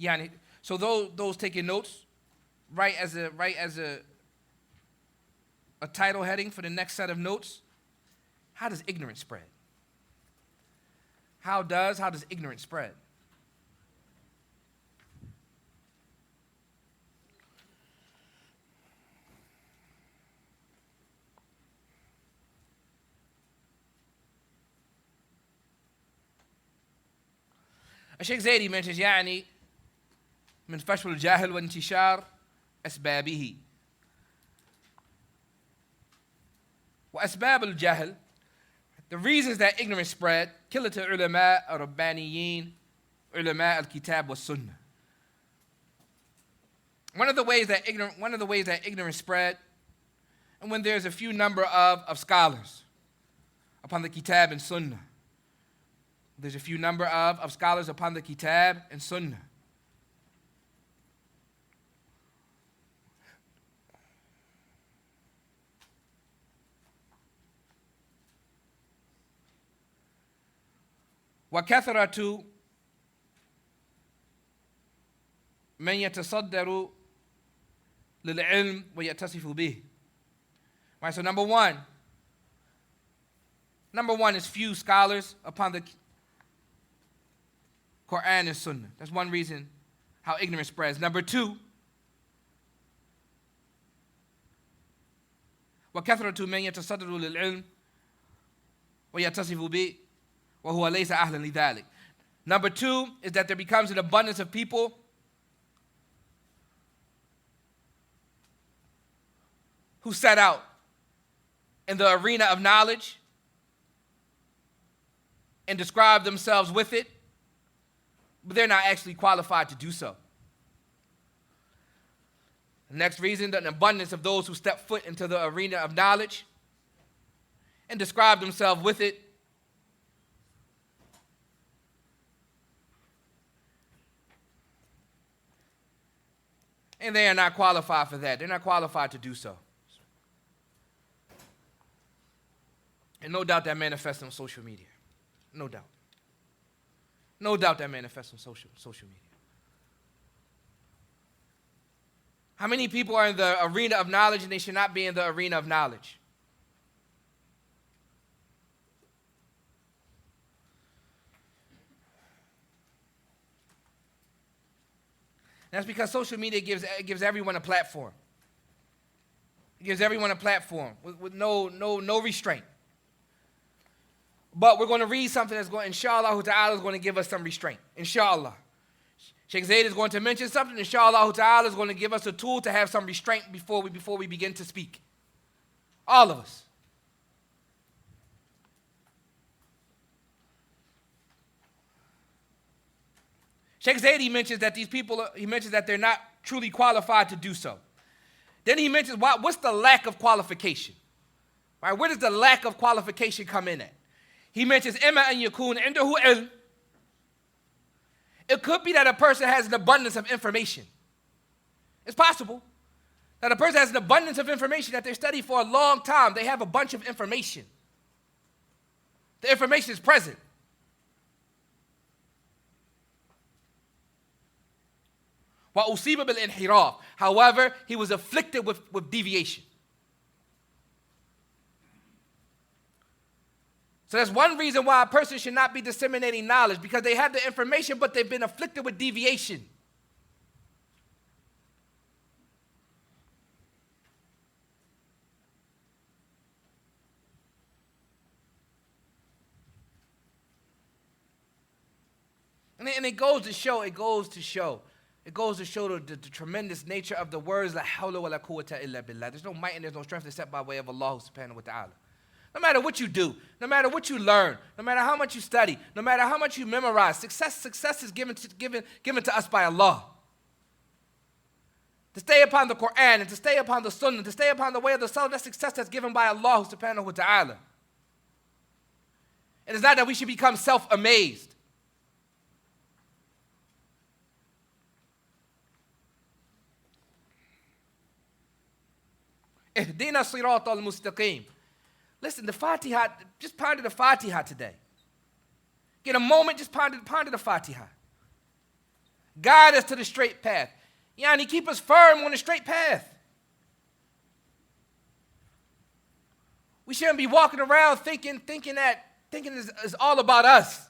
Yani, so those taking notes, write as a title heading for the next set of notes. How does ignorance spread? How does ignorance spread? Sheikh Zaidi mentions يعني من فشل الجاهل وانتشار أسبابه. وأسباب الجهل, the reasons that ignorance spread, قلة العلماء الربانيين علماء الكتاب والسنة. One of the ways that ignorance spread, and when there's a few number of scholars upon the kitab and sunnah. There's a few number of scholars upon the kitab and sunnah. وكثرة من يتصدر للعلم ويتصف به. Right, so number one is few scholars upon the Qur'an and Sunnah. That's one reason how ignorance spreads. Number two, وكثرة من يتصدر للعلم ويتصف به وهو ليس أهلا لذلك. Number two is that there becomes an abundance of people who set out in the arena of knowledge and describe themselves with it, but they're not actually qualified to do so. The next reason, an abundance of those who step foot into the arena of knowledge and describe themselves with it, and they are not qualified for that. They're not qualified to do so. And no doubt that manifests on social media. No doubt. No doubt that manifests on social media. How many people are in the arena of knowledge and they should not be in the arena of knowledge? That's because social media gives everyone a platform. It gives everyone a platform with no restraint. But we're going to read something that's going, inshallah ta'ala, is going to give us some restraint. Inshallah. Sheikh Zaid is going to mention something, inshallah ta'ala, is going to give us a tool to have some restraint before we begin to speak. All of us. Sheikh Zaidi mentions that these people, he mentions that they're not truly qualified to do so. Then he mentions what's the lack of qualification? Right? Where does the lack of qualification come in at? He mentions إِمَّا أَن يَكُونَ عِنْدَهُ عِلْمٌ. It could be that a person has an abundance of information. It's possible that a person has an abundance of information that they study for a long time. They have a bunch of information. The information is present. وَأُصِيبَ بِالْإِنْحِرَافِ. However, he was afflicted with deviation. So that's one reason why a person should not be disseminating knowledge, because they have the information, but they've been afflicted with deviation. And it goes to show the tremendous nature of the words la hawla wa la quwwata illa billah. There's no might and there's no strength except by way of Allah subhanahu wa ta'ala. No matter what you do, no matter what you learn, no matter how much you study, no matter how much you memorize, success is given to us by Allah. To stay upon the Qur'an and to stay upon the Sunnah, to stay upon the way of the Salaf, that's success that's given by Allah subhanahu wa ta'ala. And it's not that we should become self-amazed. اهدنا الصراط المستقيم. Listen, the Fatiha, just ponder the Fatiha today. Get a moment, just ponder the Fatiha. Guide us to the straight path. Yani, keep us firm on the straight path. We shouldn't be walking around thinking it's all about us.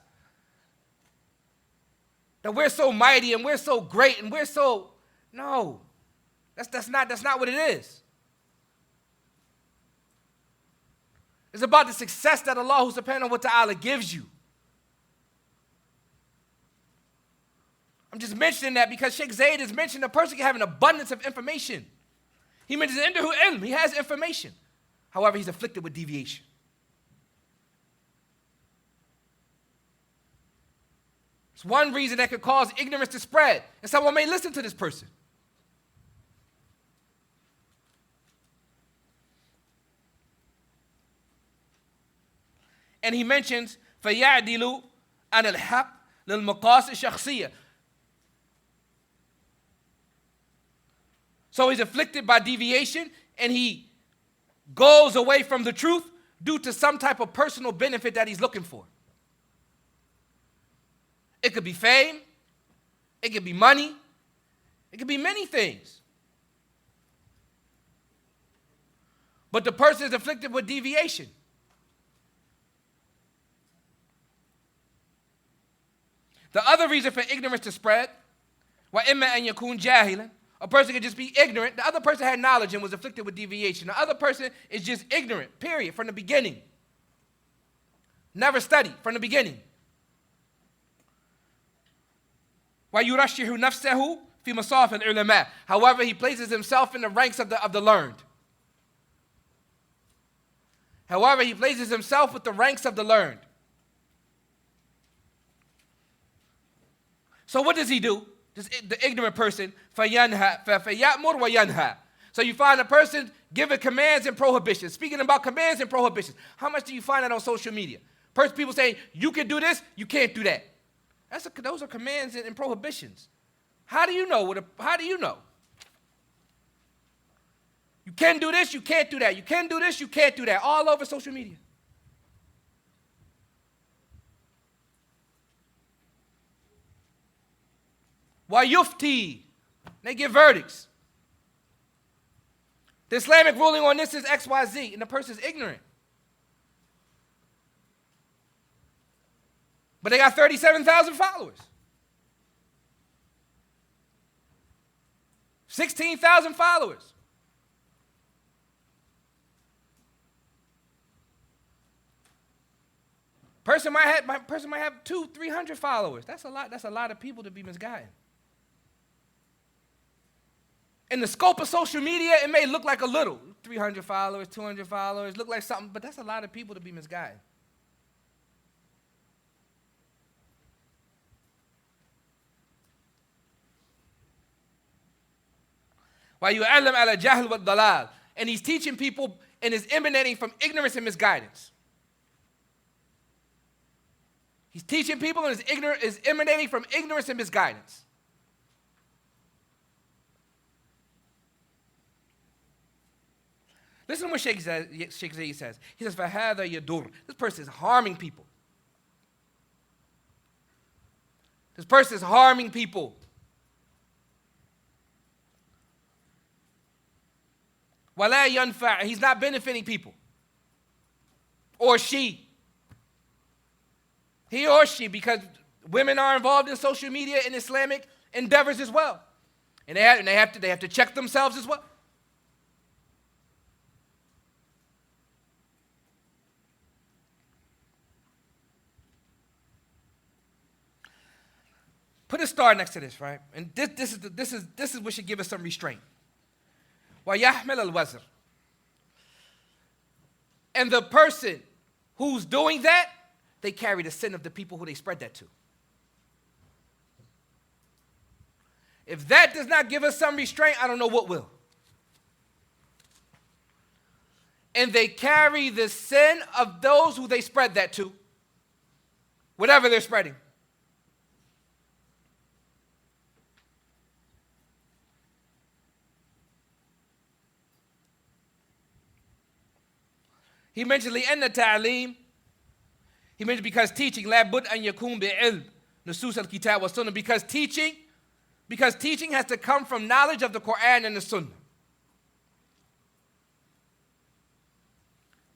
That we're so mighty and we're so great and we're so, no. That's not what it is. It's about the success that Allah subhanahu wa ta'ala gives you. I'm just mentioning that because Sheikh Zayd has mentioned a person can have an abundance of information. He mentions indahu ilm, he has information. However, he's afflicted with deviation. It's one reason that could cause ignorance to spread. And someone may listen to this person. And he mentions فَيَعْدِلُ عَنَ الْحَقِّ لِلْمَقَاصِدِ الشَّخْصِيَّةِ. So he's afflicted by deviation and he goes away from the truth due to some type of personal benefit that he's looking for. It could be fame, it could be money, it could be many things. But the person is afflicted with deviation. The other reason for ignorance to spread, وَإِمَّا أَن يَكُونَ جَاهِلًا. A person could just be ignorant. The other person had knowledge and was afflicted with deviation. The other person is just ignorant, period, from the beginning. Never studied from the beginning. وَيُرَشِّحُ نَفْسَهُ فِي مَصَافِ الْعُلَمَاءِ. However, he places himself in the ranks of the learned. However, he places himself with the ranks of the learned. So what does he do? The ignorant person, فَيَأْمُرْ وَيَنْهَى. So you find a person giving commands and prohibitions. Speaking about commands and prohibitions. How much do you find that on social media? People saying, you can do this, you can't do that. Those are commands and prohibitions. How do you know? How do you know? You can do this, you can't do that. You can do this, you can't do that. All over social media. Wayufti. They give verdicts. The Islamic ruling on this is XYZ, and the person is ignorant. But they got 37,000 followers. 16,000 followers. Person might have 200-300 followers. That's a lot. That's a lot of people to be misguided. In the scope of social media, it may look like a little. 300 followers, 200 followers, look like something, but that's a lot of people to be misguided. وَيُعَلَّمْ عَلَى جَهْلِ وَالضَّلَالِ. And he's teaching people and is emanating from ignorance and misguidance. He's teaching people and is emanating from ignorance and misguidance. Listen to what Sheikh Zayd says. He says, فَهَذَا يَدُرُّ. This person is harming people. This person is harming people. وَلَا يَنْفَعُ. He's not benefiting people. Or she. He or she, because women are involved in social media and Islamic endeavors as well. And they have to check themselves as well. Put a star next to this, right? And this is what should give us some restraint. وَيَحْمِلَ الْوَزْرِ. And the person who's doing that, they carry the sin of the people who they spread that to. If that does not give us some restraint, I don't know what will. And they carry the sin of those who they spread that to, whatever they're spreading. He mentioned لأن التعليم. He mentioned because teaching لابد أن يكون بعلم نصوص الكتاب والسنة. Because teaching has to come from knowledge of the Qur'an and the Sunnah.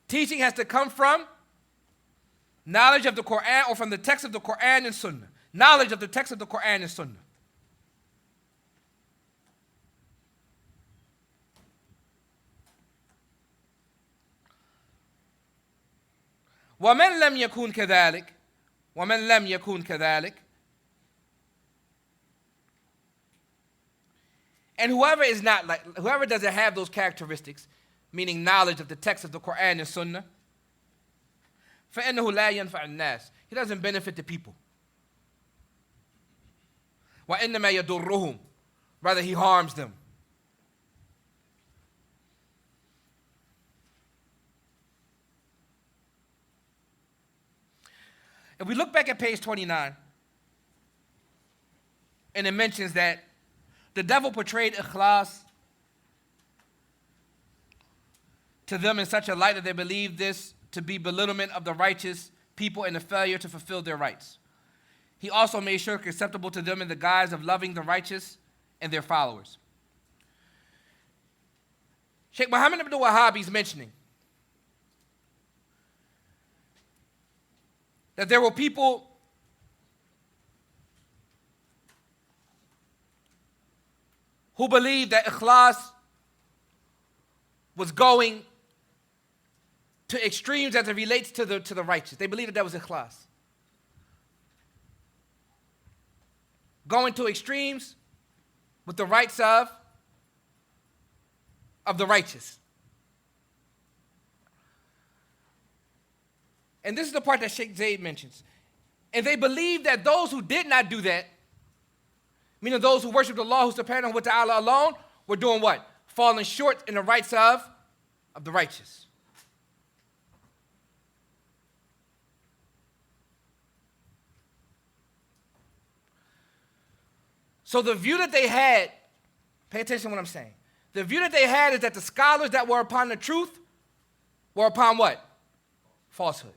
Teaching has to come from knowledge of the Qur'an or from the text of the Qur'an and Sunnah. Knowledge of the text of the Qur'an and Sunnah. ومن لم يكن كذلك ومن لم يكن كذلك, and whoever doesn't have those characteristics, meaning knowledge of the text of the Qur'an and Sunnah, فإنه لا ينفع الناس. He doesn't benefit the people. وإنما يضرهم. Rather, he harms them. If we look back at page 29, and it mentions that the devil portrayed ikhlas to them in such a light that they believed this to be belittlement of the righteous people and a failure to fulfill their rights. He also made shirk acceptable to them in the guise of loving the righteous and their followers. Sheikh Muhammad ibn Wahhab is mentioning that there were people who believed that ikhlas was going to extremes as it relates to the righteous. They believed that was ikhlas. Going to extremes with the rights of the righteous. And this is the part that Sheikh Zayd mentions. And they believed that those who did not do that, meaning those who worshiped Allah subhanahu wa ta'ala alone, were doing what? Falling short in the rights of the righteous. So the view that they had, pay attention to what I'm saying. The view that they had is that the scholars that were upon the truth were upon what? Falsehood.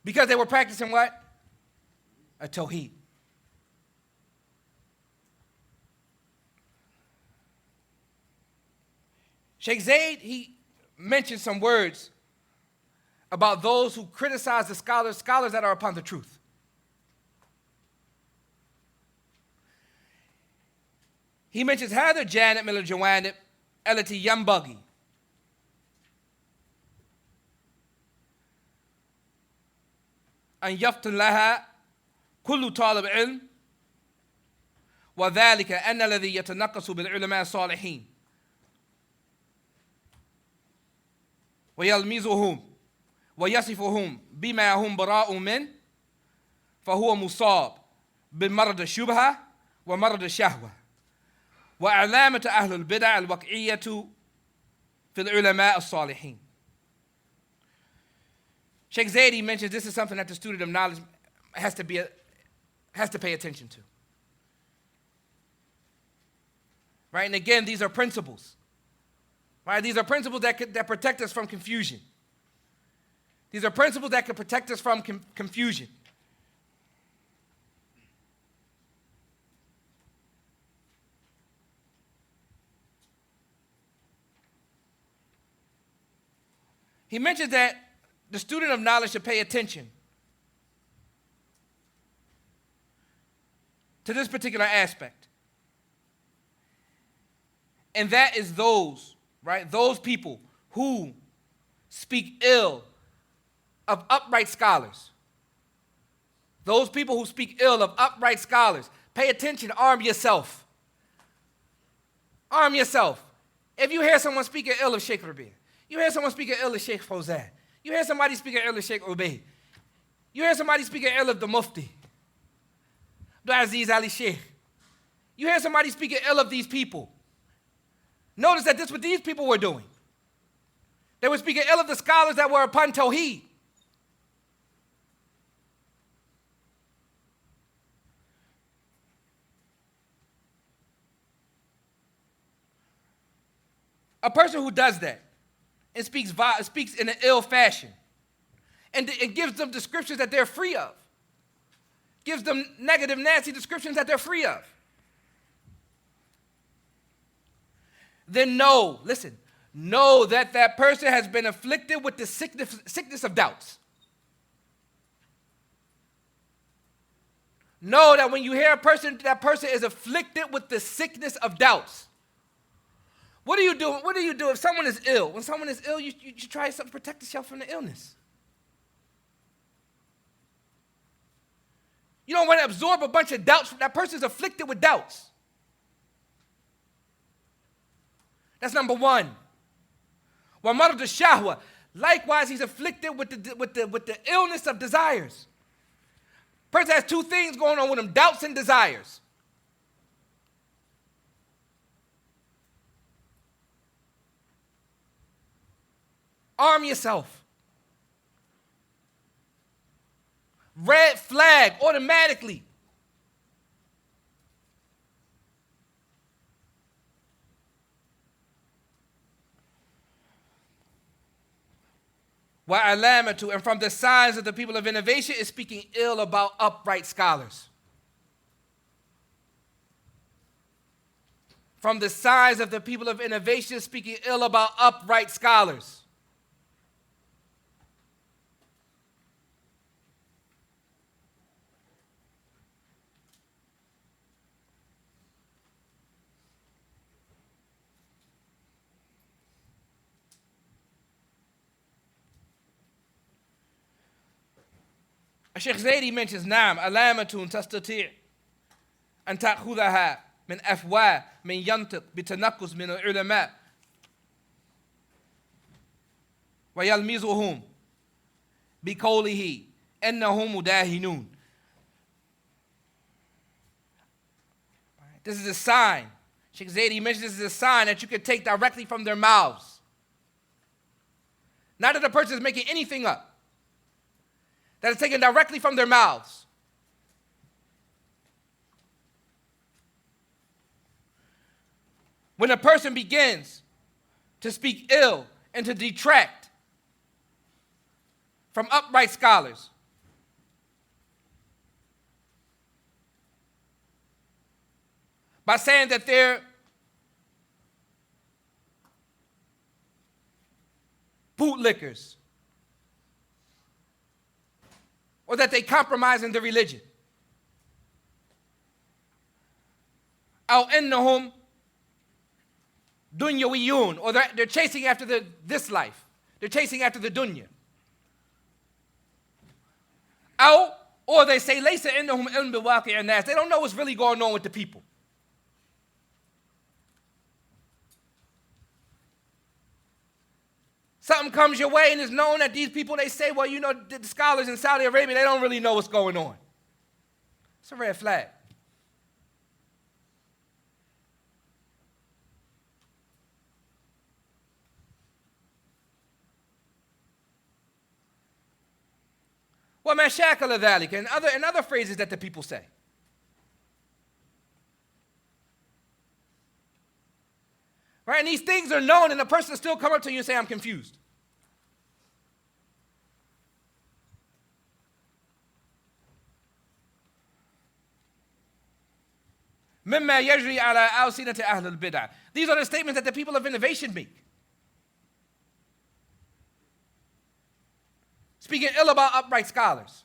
Because they were practicing what? A tawheed. Sheikh Zayd, he mentioned some words about those who criticize the scholars that are upon the truth. He mentions هذا الجانب من الجوانب التي ينبغي أن يفطن لها كل طالب علم وذلك أن الذي يتنقص بالعلماء الصالحين ويلمزهم ويصفهم بما هم براء منه فهو مصاب بمرض الشبهة ومرض الشهوة وعلامة أهل البدع الوقعية في العلماء الصالحين. Sheikh Zayd mentions this is something that the student of knowledge has to pay attention to. Right? And again, these are principles. Right? These are principles that protect us from confusion. These are principles that can protect us from confusion. He mentions that the student of knowledge should pay attention to this particular aspect. And that is those, right? Those people who speak ill of upright scholars. Those people who speak ill of upright scholars. Pay attention, arm yourself. Arm yourself. If you hear someone speaking ill of Sheikh Rabi', you hear someone speaking ill of Sheikh Fawzan, you hear somebody speaking ill of Sheikh Ubayd, you hear somebody speaking ill of the Mufti, Abdul Aziz Ali Sheikh, you hear somebody speaking ill of these people. Notice that this is what these people were doing. They were speaking ill of the scholars that were upon Tawheed. A person who does that and speaks in an ill fashion and gives them descriptions that they're free of, gives them negative, nasty descriptions that they're free of, then know that that person has been afflicted with the sickness of doubts. Know that when you hear a person, that person is afflicted with the sickness of doubts. What do you do? What do you do if someone is ill? When someone is ill, you try something to protect yourself from the illness. You don't want to absorb a bunch of doubts. That person is afflicted with doubts. That's number one. وَمَرْضُ الشَّهْوَةِ. Likewise, he's afflicted with the illness of desires. Person has two things going on with him, doubts and desires. Arm yourself. Red flag automatically. وَعَلَامَةُ. And from the signs of the people of innovation is speaking ill about upright scholars. From the signs of the people of innovation is speaking ill about upright scholars. Sheikh Zaidi mentions نعم علامة تستطيع أن تأخذها من أفواه من ينطق بتنقص من العلماء ويلمزهم بقوله إنهم مداهنون. This is a sign. Sheikh Zaidi mentions this is a sign that you can take directly from their mouths. Not that the person is making anything up. That is taken directly from their mouths. When a person begins to speak ill and to detract from upright scholars, by saying that they're bootlickers, or that they compromise in their religion. أو إنهم دنيويون, or they're chasing after this life. They're chasing after the dunya. Or they say ليس إنهم علم بواقع الناس. They don't know what's really going on with the people. Something comes your way and it's known that these people, they say, well, you know, the scholars in Saudi Arabia, they don't really know what's going on. It's a red flag. وَمَا شَاكَلَ ذَلِكَ, and other phrases that the people say. Right? And these things are known, and the person will still come up to you and say, I'm confused. مِمَّا يَجْرِي عَلَىٰ أَلْسِنَةِ أَهْلِ الْبِدْعِ. These are the statements that the people of innovation make. Speaking ill about upright scholars.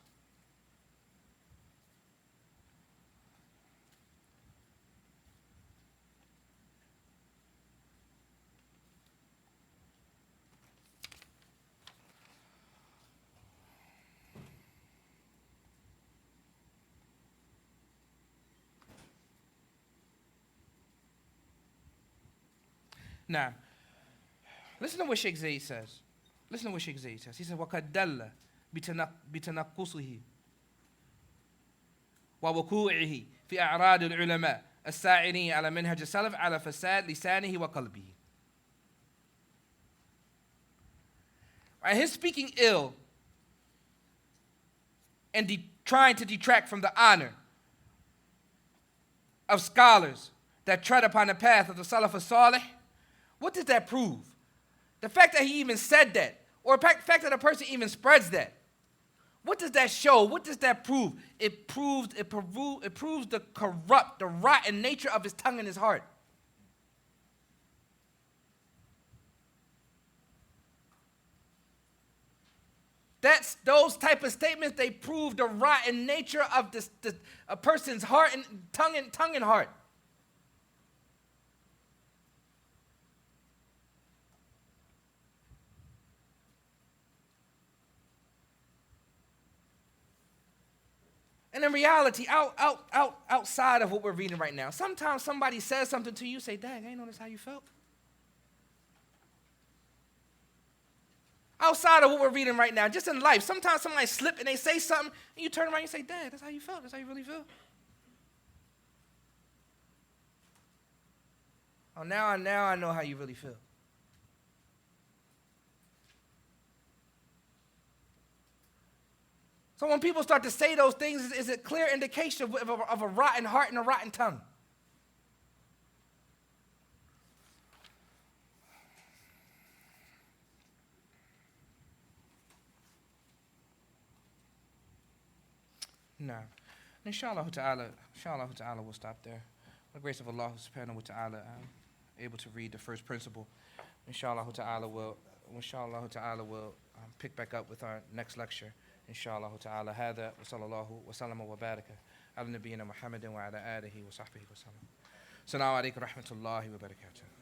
Now, listen to what Sheikh Zaid says. Listen to what Sheikh Zaid says. He says, وَقَدْ دَلَّ بِتَنَقُّصِهِ وَوُقُوعِهِ فِي أَعْرَاضِ الْعُلَمَاءِ السَّاعِرِينَ عَلَى مَنْهَجِ السَّلَفِ عَلى فَسَادِ لِسَانِهِ وَقَلْبِهِ. Right, his speaking ill and trying to detract from the honor of scholars that tread upon the path of the Salaf as-Salih What does that prove? The fact that he even said that, or the fact that a person even spreads that, what does that show? What does that prove? It proves the corrupt, the rotten nature of his tongue and his heart. Those type of statements, they prove the rotten nature of a person's heart and tongue and heart. And in reality, outside of what we're reading right now, sometimes somebody says something to you, say, dang, I ain't notice how you felt. Outside of what we're reading right now, just in life, sometimes somebody slip and they say something, and you turn around and you say, dang, that's how you felt. That's how you really feel. Oh, now I know how you really feel. So when people start to say those things, is a clear indication of a rotten heart and a rotten tongue. No. Inshallah ta'ala, we'll stop there. By the grace of Allah subhanahu wa ta'ala, I'm able to read the first principle. Inshallah ta'ala will pick back up with our next lecture. Inshallah ta'ala. Hada wa sallallahu wa sallama wa baraka ala nabiyyina Muhammadin wa ala alihi wa sahbihi wa sallam. Assalamu alaikum wa rahmatullahi wa barakatuh.